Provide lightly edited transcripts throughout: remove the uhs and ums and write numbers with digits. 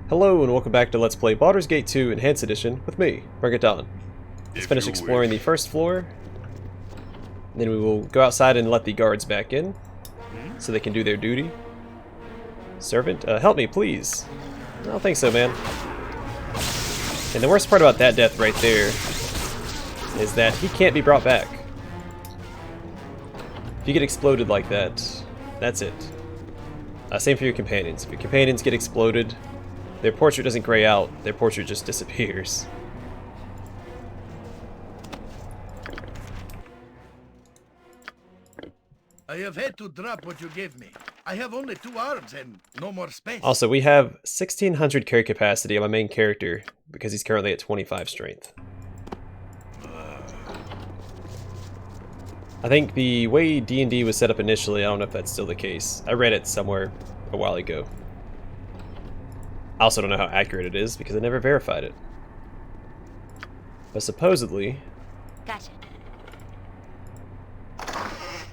Hello and welcome back to Let's Play Baldur's Gate 2 Enhanced Edition with me, Bring It On. Let's finish exploring the first floor, then we will go outside and let the guards back in, so they can do their duty. Servant, help me please. I don't think so, man. And the worst part about that death right there is that he can't be brought back. If you get exploded like that, that's it. Same for your companions. If your companions get exploded, their portrait doesn't gray out, their portrait just disappears. I have had to drop what you gave me. I have only 2 arms and no more space. Also, we have 1600 carry capacity on my main character because he's currently at 25 strength. I think the way D&D was set up initially, I don't know if that's still the case. I read it somewhere a while ago. I also don't know how accurate it is because I never verified it. But supposedly, Gotcha.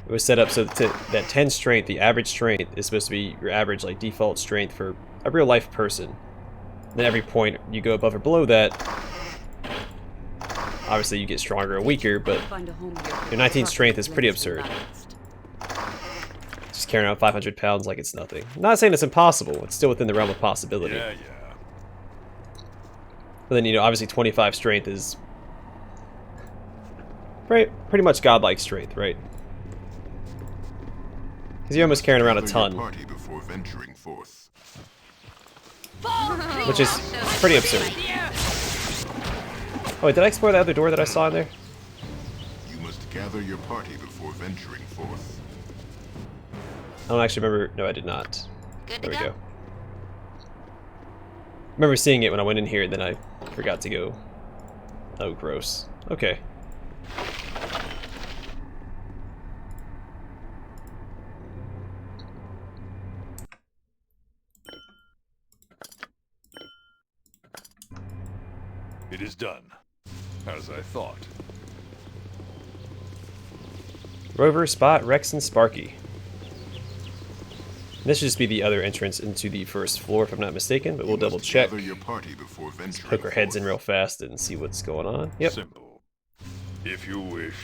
it was set up so that 10 strength, the average strength, is supposed to be your average like default strength for a real life person. Then every point you go above or below that, obviously you get stronger or weaker, but your 19 strength is pretty absurd. Just carrying around 500 pounds like it's nothing. I'm not saying it's impossible, it's still within the realm of possibility. Yeah. But then, you know, obviously 25 strength is pretty much godlike strength, right? Because you're almost carrying around a ton. Which is pretty absurd. Oh wait, did I explore the other door that I saw in there? You must gather your party before venturing forth. I don't actually remember. No, I did not. Good There to we go. go. I remember seeing it when I went in here, and then I forgot to go. Oh, gross. Okay. It is done, as I thought. Rover, Spot, Rex, and Sparky. This should just be the other entrance into the first floor, if I'm not mistaken, but we'll double check. Let's poke our heads in real fast and see what's going on. Yep. Simple. If you wish.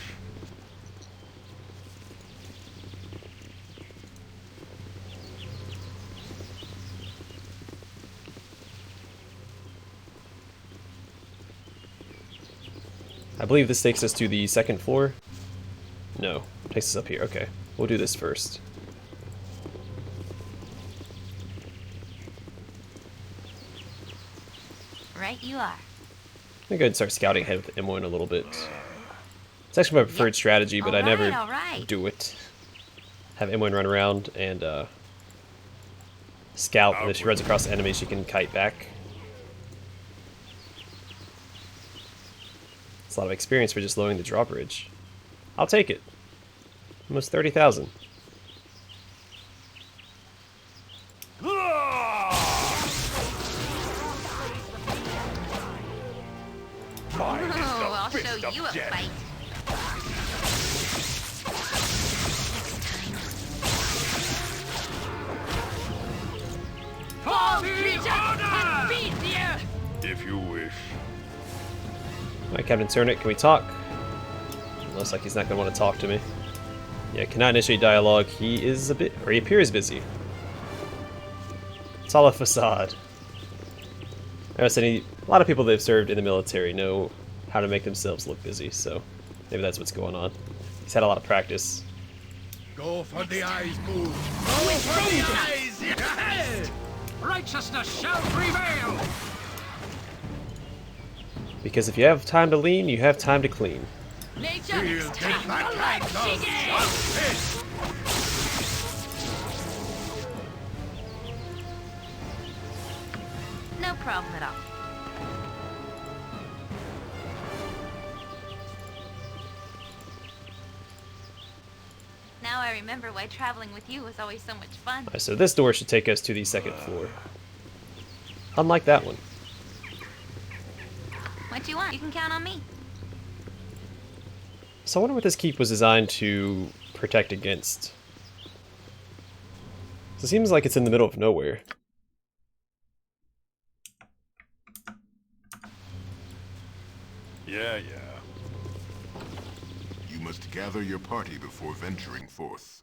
I believe this takes us to the second floor. No, takes us up here. Okay, we'll do this first. Right you are. I'm gonna go ahead and start scouting ahead with M1 a little bit. It's actually my preferred strategy, but I never Alright. do it. Have M1 run around and scout, and if she runs across enemies, she can kite back. It's a lot of experience for just lowering the drawbridge. I'll take it. Almost 30,000. Oh, I'll show you a fight. If you wish. Alright, Captain Turnit, can we talk? Looks like he's not going to want to talk to me. Yeah, cannot initiate dialogue. He is a bit, or he appears busy. It's all a facade. I was saying, a lot of people that have served in the military know how to make themselves look busy, so maybe that's what's going on. He's had a lot of practice. Go for the eyes, move. Go for the eyes. Yeah. Righteousness shall prevail! Because if you have time to lean, you have time to clean. Nature We'll take that kind of justice. No problem at all. Now I remember why traveling with you was always so much fun. Alright, so this door should take us to the second floor. Unlike that one. What you want, you can count on me. So I wonder what this keep was designed to protect against. So it seems like it's in the middle of nowhere. Yeah. You must gather your party before venturing forth.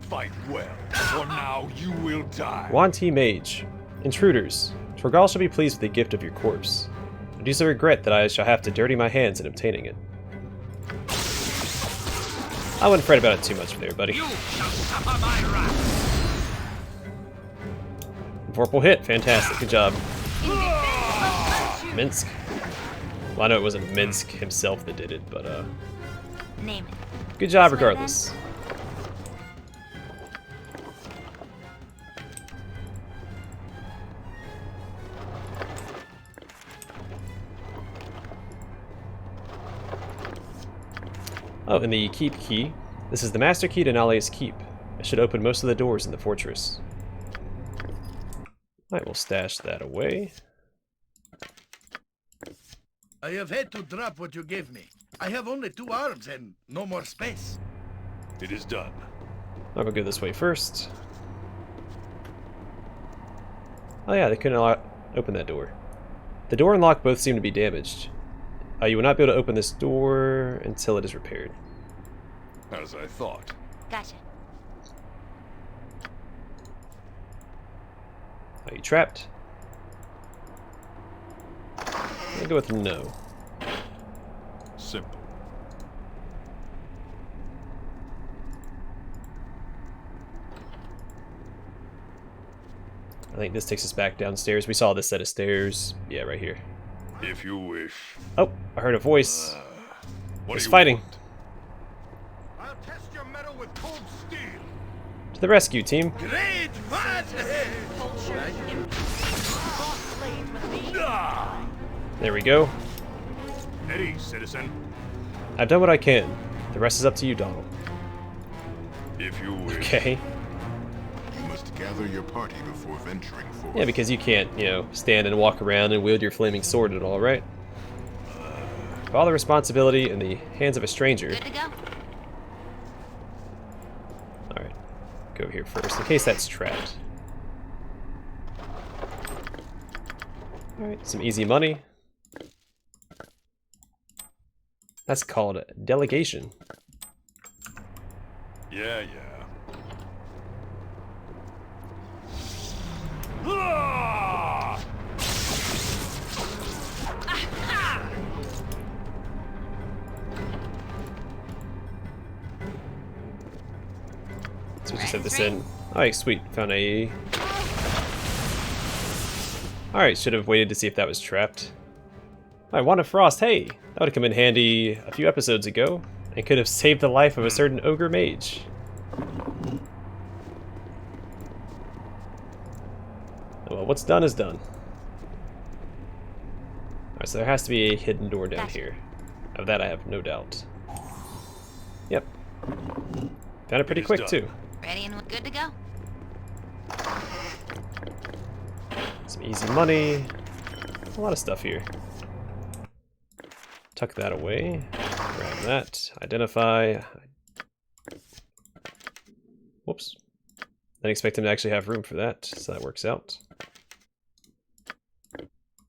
Fight well, for now you will die. Wanty Mage. Intruders. Torgal shall be pleased with the gift of your corpse. I do so regret that I shall have to dirty my hands in obtaining it. I wouldn't fret about it too much there, buddy. You shall suffer my wrath. Vorpal hit. Fantastic. Good job. Minsk. Well, I know it wasn't Minsk himself that did it, but Name it. good job This way, then. regardless. Oh, and the keep key. This is the master key to Nalea's keep. It should open most of the doors in the fortress. Alright, we'll stash that away. I have had to drop what you gave me. I have only 2 arms and no more space. It is done. I'll go this way first. Oh yeah, they couldn't open that door. The door and lock both seem to be damaged. You will not be able to open this door until it is repaired. As I thought. Gotcha. Are you trapped? I'll go with no. Simple. I think this takes us back downstairs. We saw this set of stairs. Yeah, right here. If you wish. Oh, I heard a voice. What It's do you fighting. want? I'll test your metal with cold steel. To the rescue, team. Great fun! There we go. Eddie, citizen. I've done what I can. The rest is up to you, Donald. If you wish. Okay. You must gather your party before venturing forth. Yeah, because you can't, stand and walk around and wield your flaming sword at all, right? All the responsibility in the hands of a stranger. Good to go. Alright. Go here first, in case that's trapped. Alright, some easy money. That's called delegation. Yeah. So we just set this in. Alright, sweet. Found a... Alright, should have waited to see if that was trapped. Alright, Wand of Frost. Hey! That would have come in handy a few episodes ago. And could have saved the life of a certain ogre mage. Well, what's done is done. Alright, so there has to be a hidden door down here. Of that I have no doubt. Yep. Found it pretty quick, too. Ready and good to go. Some easy money. A lot of stuff here. Tuck that away. Grab that. Identify. Whoops. Didn't expect him to actually have room for that, so that works out.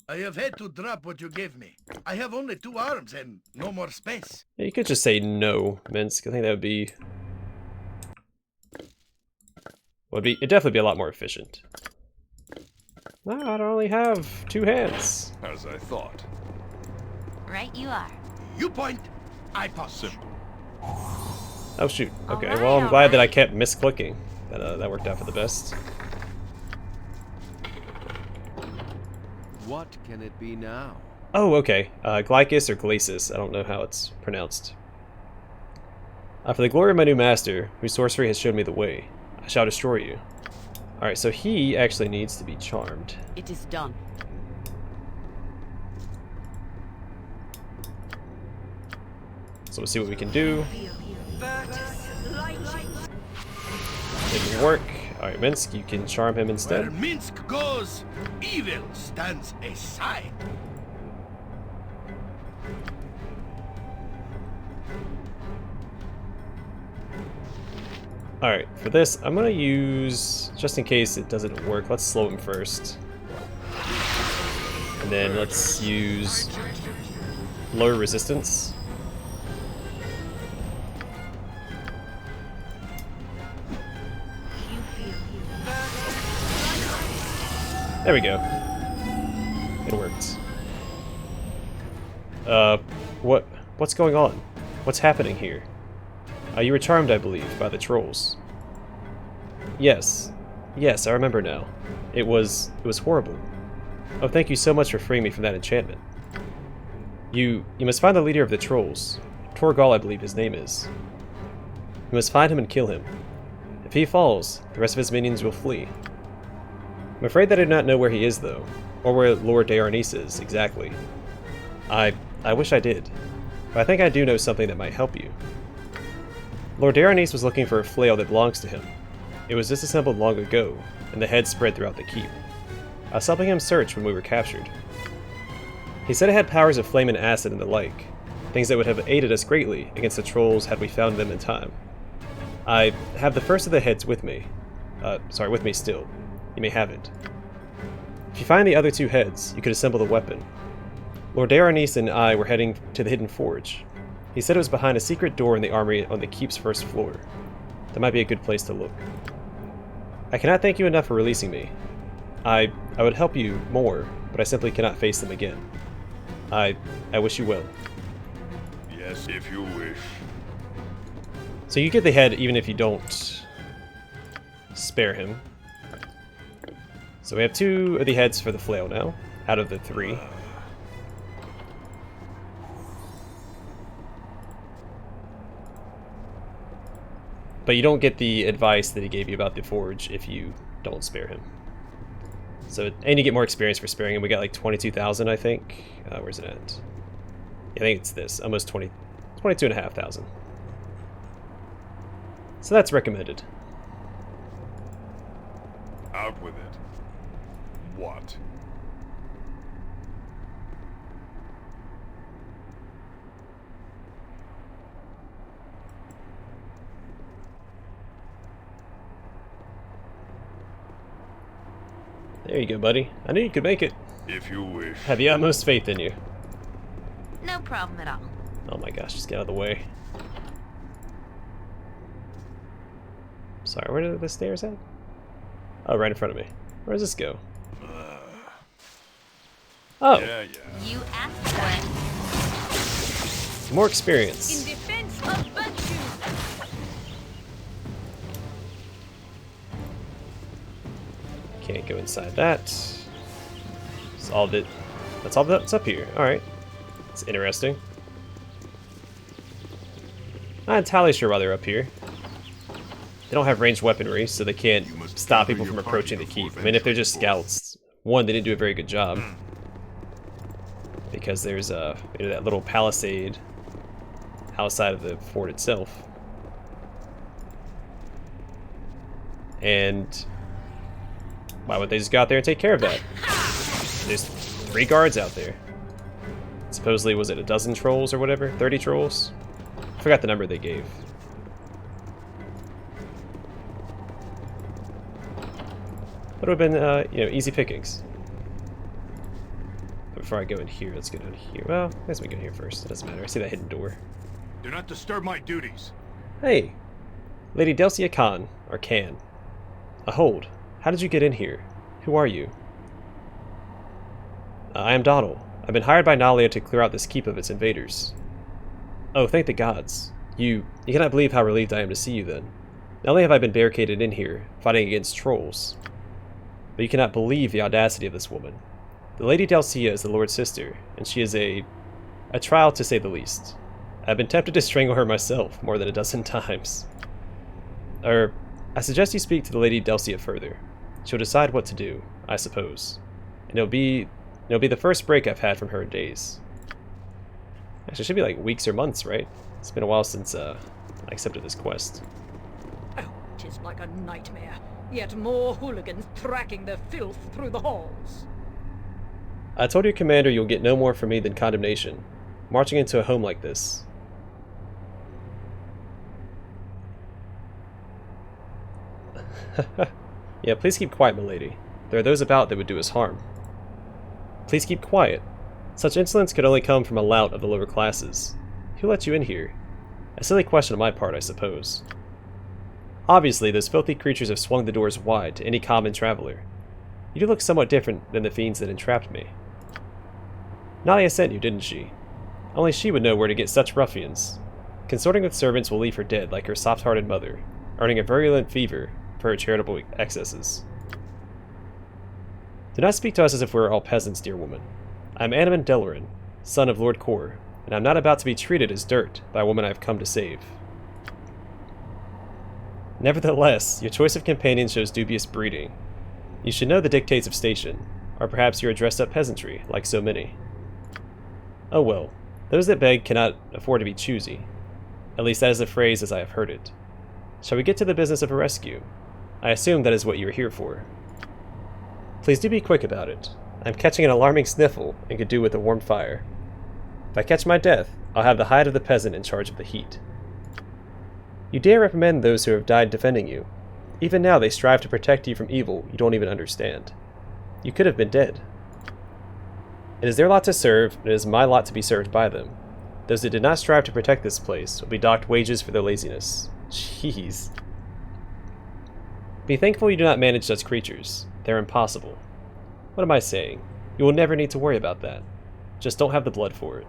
I have had to drop what you gave me. I have only 2 arms and no more space. Yeah, you could just say no, Minsk. I think that would be... It'd definitely be a lot more efficient. No, I don't only have 2 hands. As I thought. Right you are. You point, I punch. Oh shoot. Okay, Alright, well I'm glad that I alright. kept misclicking. That worked out for the best. What can it be now? Oh, okay. Glycus or Glacis. I don't know how it's pronounced. For the glory of my new master, whose sorcery has shown me the way, I shall destroy you. Alright, so he actually needs to be charmed. It is done. So we'll see what we can do. It can work. Alright, Minsk, you can charm him Where instead. Minsk goes, evil stands aside. Alright, for this, I'm gonna use, just in case it doesn't work, let's slow him first. And then let's use lower resistance. There we go. It worked. What's going on? What's happening here? You were charmed, I believe, by the trolls. Yes. Yes, I remember now. It was horrible. Oh, thank you so much for freeing me from that enchantment. You must find the leader of the trolls. Torgal, I believe his name is. You must find him and kill him. If he falls, the rest of his minions will flee. I'm afraid that I do not know where he is, though, or where Lord Irenicus is, exactly. I wish I did, but I think I do know something that might help you. Lord Irenicus was looking for a flail that belongs to him. It was disassembled long ago, and the head spread throughout the keep. I was helping him search when we were captured. He said it had powers of flame and acid and the like, things that would have aided us greatly against the trolls had we found them in time. I have the first of the heads with me. With me still. You may have it. If you find the other two heads, you could assemble the weapon. Lord Irenicus and I were heading to the hidden forge. He said it was behind a secret door in the armory on the keep's first floor. That might be a good place to look. I cannot thank you enough for releasing me. I would help you more, but I simply cannot face them again. I wish you well. Yes, if you wish. So you get the head even if you don't spare him. So we have 2 of the heads for the flail now, out of the 3. But you don't get the advice that he gave you about the forge if you don't spare him. So, and you get more experience for sparing him. We got like 22,000, I think. Where's it at? I think it's this. Almost 22,500. So that's recommended. Out with it. What? There you go, buddy. I knew you could make it. If you wish. Have the utmost faith in you. No problem at all. Oh my gosh, just get out of the way. Sorry, where are the stairs at? Oh, right in front of me. Where does this go? Oh, Yeah. You asked for it. more experience. In defense of virtue. Can't go inside that. Solved it. That's all that's up here. Alright. It's interesting. Not entirely sure why they're up here. They don't have ranged weaponry, so they can't stop people from approaching the keep. I mean, if they're just scouts, one, they didn't do a very good job. Because there's that little palisade outside of the fort itself. And why would they just go out there and take care of that? There's 3 guards out there. Supposedly, was it a dozen trolls or whatever? 30 trolls? I forgot the number they gave. Would have been, easy pickings. Before I go in here, let's go down here. Well, I guess we go in here first. It doesn't matter. I see that hidden door. Do not disturb my duties. Hey! Lady Delcia Khan, or Khan. Hold. How did you get in here? Who are you? I am Donald. I've been hired by Nalia to clear out this keep of its invaders. Oh, thank the gods. You cannot believe how relieved I am to see you then. Not only have I been barricaded in here, fighting against trolls, but you cannot believe the audacity of this woman. The Lady Delcia is the Lord's sister, and she is a trial to say the least. I've been tempted to strangle her myself more than a dozen times. I suggest you speak to the Lady Delcia further. She'll decide what to do, I suppose. And it'll be the first break I've had from her in days. Actually, it should be like weeks or months, right? It's been a while since I accepted this quest. Oh, 'tis like a nightmare. Yet more hooligans tracking their filth through the halls. I told your commander you'll get no more from me than condemnation. Marching into a home like this. Yeah, please keep quiet, milady. There are those about that would do us harm. Please keep quiet. Such insolence could only come from a lout of the lower classes. Who let you in here? A silly question on my part, I suppose. Obviously, those filthy creatures have swung the doors wide to any common traveler. You do look somewhat different than the fiends that entrapped me. Nalia sent you, didn't she? Only she would know where to get such ruffians. Consorting with servants will leave her dead like her soft-hearted mother, earning a virulent fever for her charitable excesses. Do not speak to us as if we were all peasants, dear woman. I am Anneman Delarin, son of Lord Kor, and I am not about to be treated as dirt by a woman I have come to save. Nevertheless, your choice of companion shows dubious breeding. You should know the dictates of station, or perhaps you are dressed-up peasantry, like so many. Oh well, those that beg cannot afford to be choosy. At least that is the phrase as I have heard it. Shall we get to the business of a rescue? I assume that is what you are here for. Please do be quick about it. I'm catching an alarming sniffle and could do with a warm fire. If I catch my death, I'll have the hide of the peasant in charge of the heat. You dare reprimand those who have died defending you. Even now they strive to protect you from evil you don't even understand. You could have been dead. It is their lot to serve, and it is my lot to be served by them. Those that did not strive to protect this place will be docked wages for their laziness. Jeez. Be thankful you do not manage such creatures. They're impossible. What am I saying? You will never need to worry about that. Just don't have the blood for it.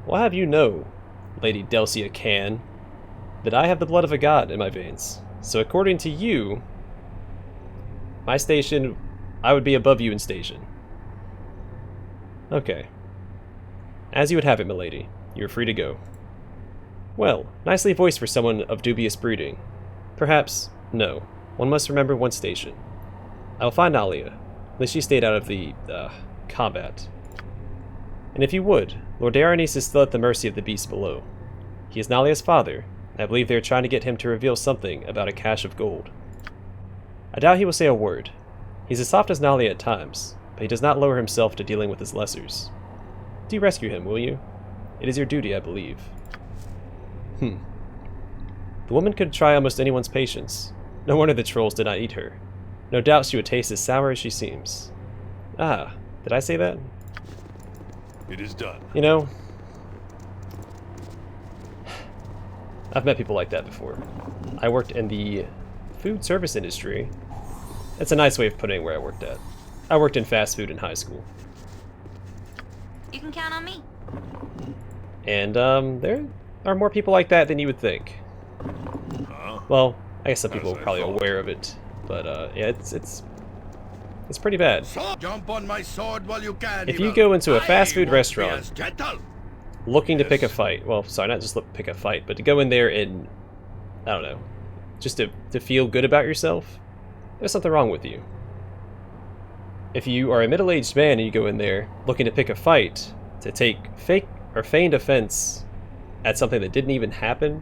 Well, I'll have you know, Lady Delcia Can, that I have the blood of a god in my veins. So according to you, my station, I would be above you in station. Okay. As you would have it, milady. You are free to go. Well, nicely voiced for someone of dubious breeding. Perhaps, no. One must remember one's station. I will find Nalia. At least she stayed out of the, combat. And if you would, Lord Irenicus is still at the mercy of the beast below. He is Nalia's father, and I believe they are trying to get him to reveal something about a cache of gold. I doubt he will say a word. He's as soft as Nalia at times, but he does not lower himself to dealing with his lessers. Do rescue him, will you? It is your duty, I believe. The woman could try almost anyone's patience. No wonder the trolls did not eat her. No doubt she would taste as sour as she seems. Ah, did I say that? It is done. You know, I've met people like that before. I worked in the food service industry. That's a nice way of putting it where I worked at. I worked in fast food in high school. You can count on me. And, there are more people like that than you would think. Well, I guess some people are probably aware of it, but, yeah, it's pretty bad. Jump on my sword while you can. If you go into a fast food I won't restaurant be as gentle. looking to pick a fight, well, sorry, not just pick a fight, but to go in there and, I don't know, just to feel good about yourself, there's something wrong with you. If you are a middle-aged man and you go in there looking to pick a fight, to take fake or feigned offense at something that didn't even happen,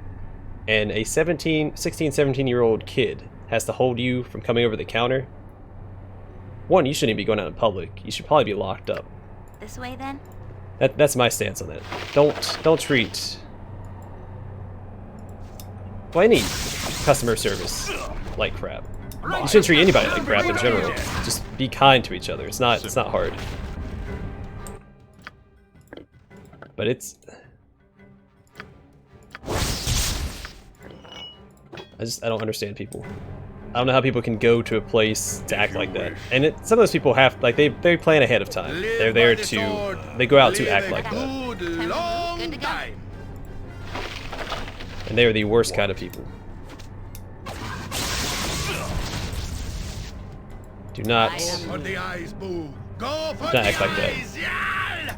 and a 16, 17-year-old kid has to hold you from coming over the counter, one, you shouldn't even be going out in public. You should probably be locked up. This way, then? That's my stance on that. Don't treat any customer service like crap. You shouldn't treat anybody like crap in general. Just be kind to each other. It's not hard. But it's I don't understand people. I don't know how people can go to a place to act like that. And some of those people have, like, they plan ahead of time. They're there to, they go out to act like that. Good to go. And they are the worst kind of people. Do not For the eyes, boo. Go for Don't the act like that. eyes. Yeah.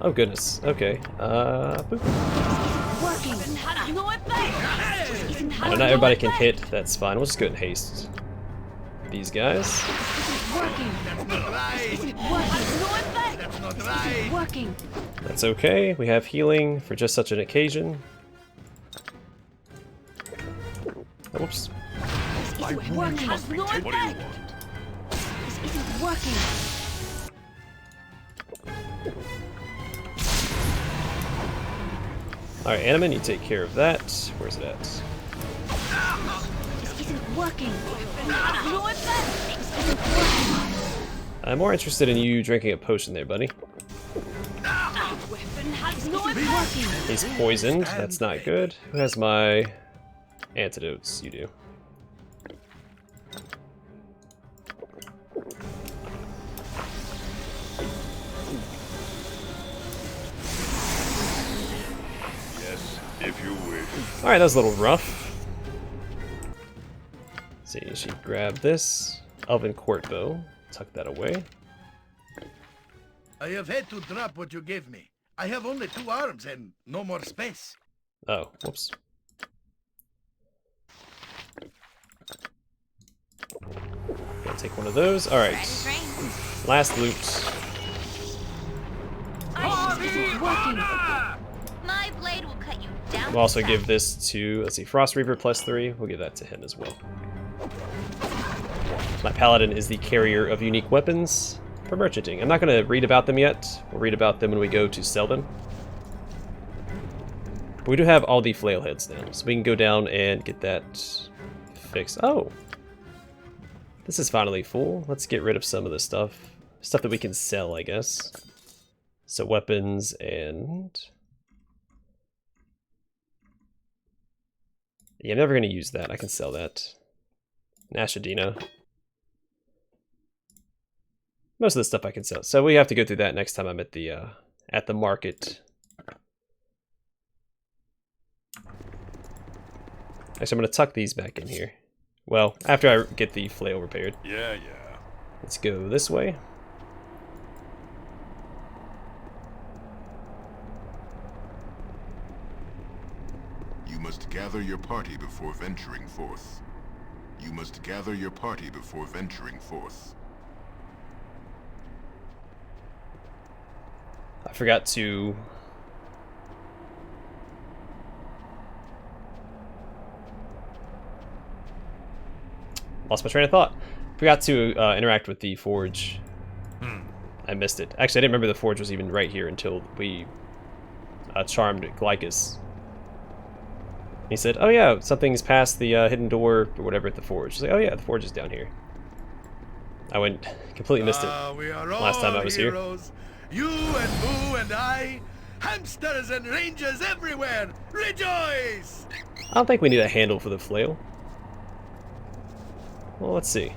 Oh goodness. Okay. Boop. No, not everybody can hit. That's fine. We'll just go ahead and haste these guys. That's not right. That's not right. That's okay. We have healing for just such an occasion. Oops. What do you want? Alright, Animan, you take care of that. Where's it at? I'm more interested in you drinking a potion there, buddy. That weapon has no effect. He's poisoned. That's not good. Who has my antidotes? You do. Yes, if you wish. Alright, that was a little rough. Let's see, she grabbed this. Elven Court Bow. Tuck that away. I have had to drop what you gave me. I have only 2 arms and no more space. Oh, whoops. Gonna take one of those. Alright. Last loot. My blade will cut you down. We'll also give this to, let's see, Frost Reaver +3. We'll give that to him as well. My paladin is the carrier of unique weapons for merchanting. I'm not going to read about them yet. We'll read about them when we go to sell them. But we do have all the flail heads now, so we can go down and get that fixed. Oh! This is finally full. Let's get rid of some of the stuff. Stuff that we can sell, I guess. So weapons and... yeah, I'm never going to use that. I can sell that. Nashadina. Most of the stuff I can sell. So we have to go through that next time I'm at the market. Actually, I'm going to tuck these back in here. Well, after I get the flail repaired. Yeah, yeah. Let's go this way. You must gather your party before venturing forth. You must gather your party before venturing forth. I forgot to... lost my train of thought. Forgot to interact with the forge. I missed it. Actually, I didn't remember the forge was even right here until we charmed Glycus. He said, oh yeah, something's past the hidden door or whatever at the forge. He's like, oh yeah, the forge is down here. I went, completely missed it We are last time I was heroes. You and Boo and I, hamsters and rangers everywhere, rejoice! I don't think we need a handle for the flail. Well, let's see.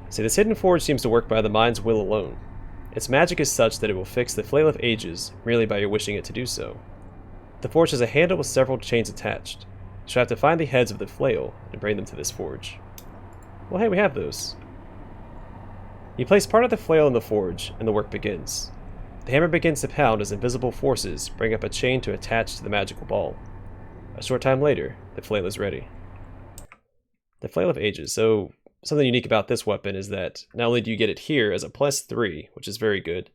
See, this hidden forge seems to work by the mind's will alone. Its magic is such that it will fix the Flail of Ages merely by your wishing it to do so. The forge has a handle with several chains attached. You shall have to find the heads of the flail and bring them to this forge. Well, hey, we have those. You place part of the flail in the forge, and the work begins. The hammer begins to pound as invisible forces bring up a chain to attach to the magical ball. A short time later, the flail is ready. The Flail of Ages. So, something unique about this weapon is that not only do you get it here as a +3, which is very good,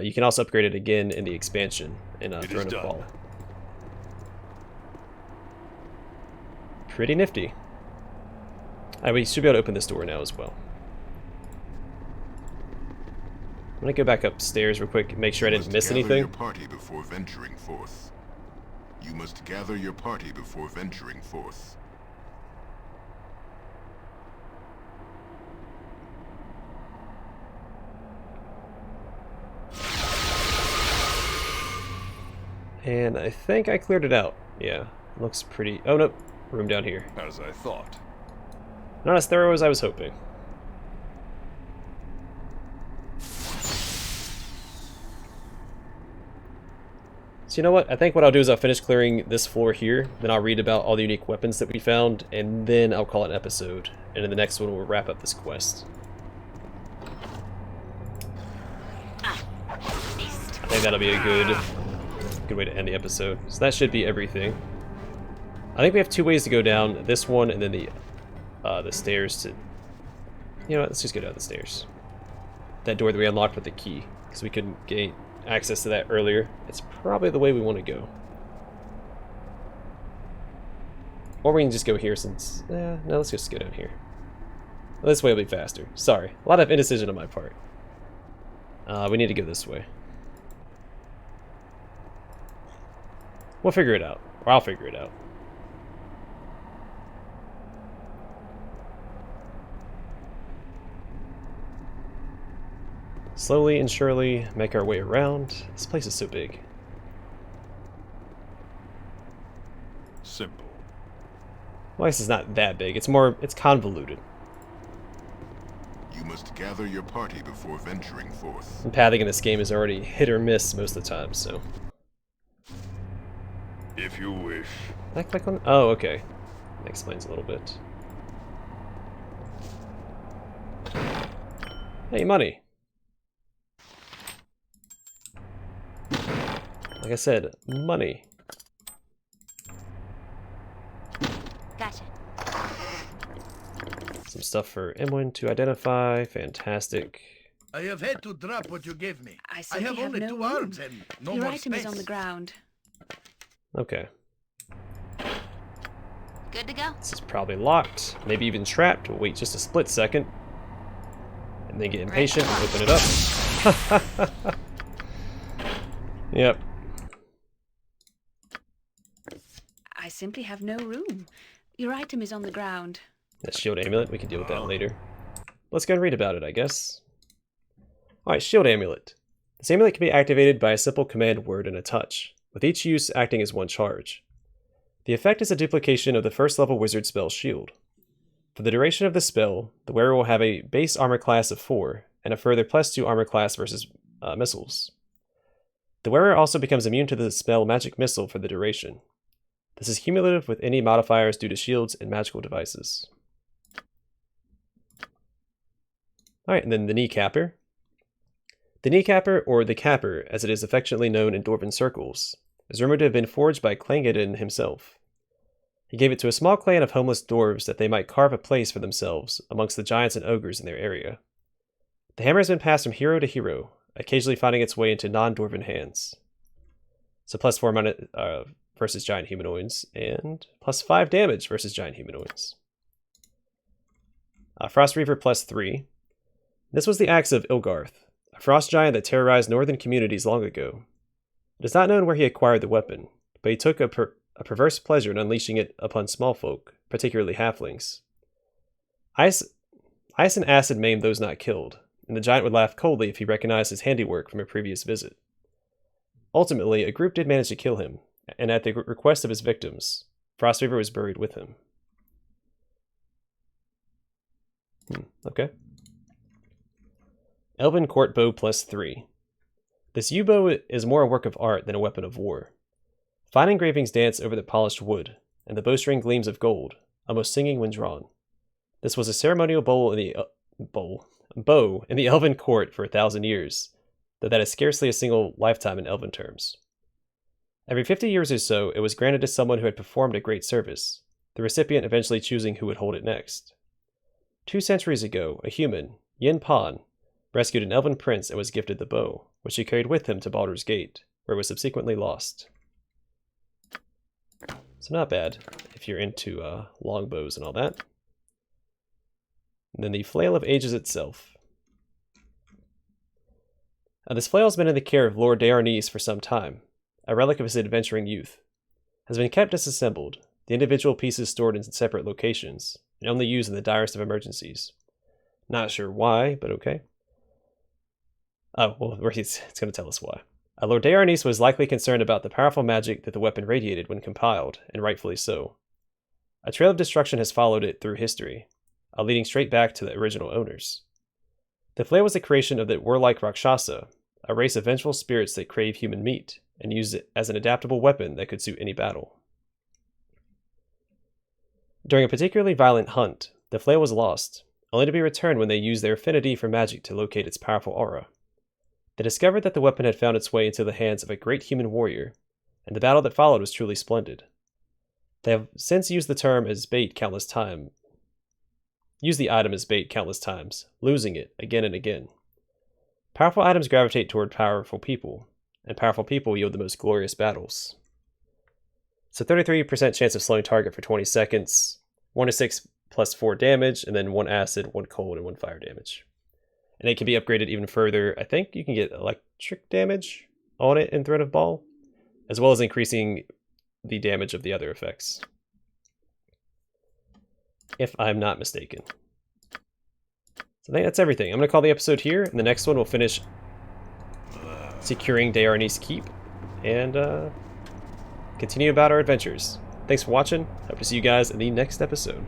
you can also upgrade it again in the expansion in Throne of Bhaal. Pretty nifty. We should be able to open this door now as well. I'm gonna go back upstairs real quick and make sure I didn't miss anything. You must gather your party before venturing forth. You must gather your party before venturing forth. And I think I cleared it out. Yeah, looks pretty... oh, nope. Room down here. As I thought. Not as thorough as I was hoping. So you know what? I think what I'll do is I'll finish clearing this floor here, then I'll read about all the unique weapons that we found, and then I'll call it an episode. And in the next one, we'll wrap up this quest. I think that'll be a good way to end the episode. So that should be everything. I think we have 2 ways to go down. This one and then the stairs to... you know what? Let's just go down the stairs. That door that we unlocked with the key, because we couldn't gain access to that earlier. It's probably the way we want to go. Or we can just go here since... no, let's just go down here. Well, this way will be faster. Sorry. A lot of indecision on my part. We need to go this way. We'll figure it out. Or I'll figure it out. Slowly and surely make our way around. This place is so big. Simple. Well, this is not that big. It's convoluted. You must gather your party before venturing forth. And pathing in this game is already hit or miss most of the time, so. If you wish. Can I click on? Oh, okay. That explains a little bit. Hey, money. Like I said, money. Gotcha. Some stuff for Emwyn to identify. Fantastic. I have had to drop what you gave me. I I simply have have only no 2 room. arms and no Your more item space. is on the ground. Okay. Good to go. This is probably locked. Maybe even trapped. We'll wait just a split second. And then get impatient and open it up. Yep. I simply have no room. Your item is on the ground. That shield amulet, we can deal with that later. Let's go and read about it, I guess. Alright, shield amulet. This amulet can be activated by a simple command word and a touch, with each use acting as one charge. The effect is a duplication of the first level wizard spell shield. For the duration of the spell, the wearer will have a base armor class of 4, and a further +2 armor class versus missiles. The wearer also becomes immune to the spell magic missile for the duration. This is cumulative with any modifiers due to shields and magical devices. Alright, and then the Kneecapper. The Kneecapper, or the Capper, as it is affectionately known in Dwarven circles, is rumored to have been forged by Clangeddin himself. He gave it to a small clan of homeless dwarves that they might carve a place for themselves amongst the giants and ogres in their area. The hammer has been passed from hero to hero, occasionally finding its way into non-dwarven hands. So +4 versus giant humanoids, and +5 damage versus giant humanoids. Frost Reaver +3. This was the axe of Ilgarth, a frost giant that terrorized northern communities long ago. It is not known where he acquired the weapon, but he took a perverse pleasure in unleashing it upon small folk, particularly halflings. Ice and acid maimed those not killed, and the giant would laugh coldly if he recognized his handiwork from a previous visit. Ultimately, a group did manage to kill him, and at the request of his victims, Frostweaver was buried with him. Okay. Elven Court Bow +3. This U-bow is more a work of art than a weapon of war. Fine engravings dance over the polished wood, and the bowstring gleams of gold, almost singing when drawn. This was a ceremonial bow in the Elven Court for 1,000 years, though that is scarcely a single lifetime in Elven terms. Every 50 years or so, it was granted to someone who had performed a great service, the recipient eventually choosing who would hold it next. 2 centuries ago, a human, Yin Pan, rescued an elven prince and was gifted the bow, which he carried with him to Baldur's Gate, where it was subsequently lost. So not bad, if you're into longbows and all that. And then the Flail of Ages itself. This flail has been in the care of Lord Irenicus for some time, a relic of his adventuring youth. It has been kept disassembled, the individual pieces stored in separate locations, and only used in the direst of emergencies. Not sure why, but okay. Oh, well, it's going to tell us why. Lord Irenicus was likely concerned about the powerful magic that the weapon radiated when compiled, and rightfully so. A trail of destruction has followed it through history, leading straight back to the original owners. The flail was the creation of the warlike Rakshasa, a race of vengeful spirits that crave human meat, and used it as an adaptable weapon that could suit any battle. During a particularly violent hunt, the flail was lost, only to be returned when they used their affinity for magic to locate its powerful aura. They discovered that the weapon had found its way into the hands of a great human warrior, and the battle that followed was truly splendid. They have since used the item as bait countless times, losing it again and again. Powerful items gravitate toward powerful people, and powerful people yield the most glorious battles. So 33% chance of slowing target for 20 seconds, 1 to 6 +4 damage, and then 1 acid, 1 cold, and 1 fire damage. And it can be upgraded even further. I think you can get electric damage on it in Throne of Bhaal, as well as increasing the damage of the other effects, if I'm not mistaken. So I think that's everything. I'm going to call the episode here, and the next one we'll finish securing Dearni's Keep and continue about our adventures. Thanks for watching. Hope to see you guys in the next episode.